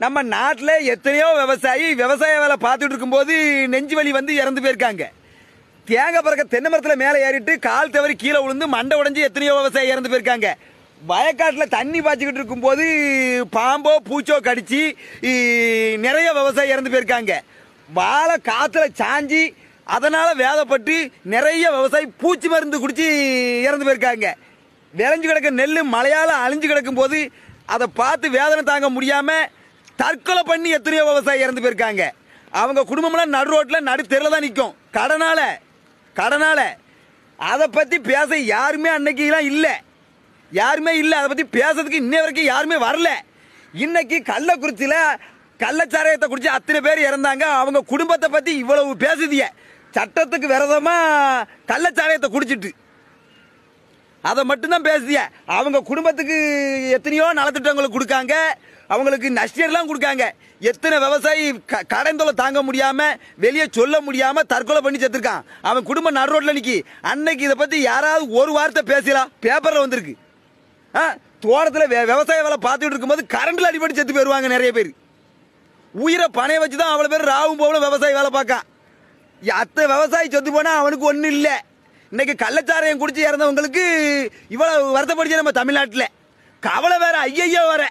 நம்ம நாட்டில் எத்தனையோ விவசாய வேலை பார்த்துட்டு இருக்கும்போது நெஞ்சு வலி வந்து இறந்து போயிருக்காங்க. தேங்காய் பறக்க தென்னை மரத்தில் மேலே ஏறிட்டு கால் தவறி கீழே விழுந்து மண்டை உடைஞ்சு எத்தனையோ விவசாயி இறந்து போயிருக்காங்க. வயக்காட்டில் தண்ணி பாய்ச்சிக்கிட்டு இருக்கும்போது பாம்போ பூச்சோ கடிச்சு நிறைய விவசாயி இறந்து போயிருக்காங்க. வாழை காற்றுல சாஞ்சி அதனால வேதப்பட்டு நிறைய விவசாயி பூச்சி மருந்து குடிச்சு இறந்து போயிருக்காங்க. விளைஞ்சு கிடக்க நெல் மழையால அழிஞ்சு கிடக்கும் போது அதை பார்த்து வேதனை தாங்க முடியாம தற்கொலை பண்ணி எத்தனையோ விவசாயி இறந்து போயிருக்காங்க. அவங்க குடும்பம்லாம் நடு ரோட்டில் நடு தெருவில் தான் நிற்கும் கடனால. அதை பற்றி பேச யாருமே அன்னைக்கெல்லாம் இல்லை, அதை பற்றி பேசுறதுக்கு இன்ன வரைக்கும் யாருமே வரல. இன்னைக்கு கள்ளக்குறிச்சியில் கள்ளச்சாராயத்தை குடிச்சு அத்தனை பேர் இறந்தாங்க. அவங்க குடும்பத்தை பற்றி இவ்வளவு பேசுதிய, சட்டத்துக்கு விரோதமா கள்ளச்சாராயத்தை குடிச்சிட்டு அதை மட்டும்தான் பேசுதிய. அவங்க குடும்பத்துக்கு எத்தனையோ நலத்திட்டங்களுக்கு கொடுக்காங்க, அவங்களுக்கு நஷ்டம்லாம் கொடுக்காங்க. எத்தனை விவசாயி கடன் தொல்லை தாங்க முடியாம வெளியே சொல்ல முடியாம தற்கொலை பண்ணி செத்துருக்கான். அவன் குடும்பம் நடு ரோட்ல நிக்கி. அன்னைக்கு இதை பத்தி யாராவது ஒரு வார்த்தை பேசலாம்? பேப்பர்ல வந்திருக்கு. தோட்டத்தில் விவசாய வேலை பார்த்துட்டு இருக்கும்போது கரண்ட்ல அடிபட்டு செத்து போயிருவாங்க நிறைய பேர். உயிரை பணைய வச்சுதான் அவ்வளவு பேர் ராவும் போகணும் விவசாயி வேலை பார்க்க. அத்தை விவசாயி செத்து போனா அவனுக்கு ஒன்றும் இல்லை. இன்னைக்கு கள்ளச்சாராயம் குடிச்சு இறந்தவங்களுக்கு இவ்வளவு வருத்தப்படுச்சு நம்ம தமிழ்நாட்டில். கவலை வேற, ஐயையோ வேற.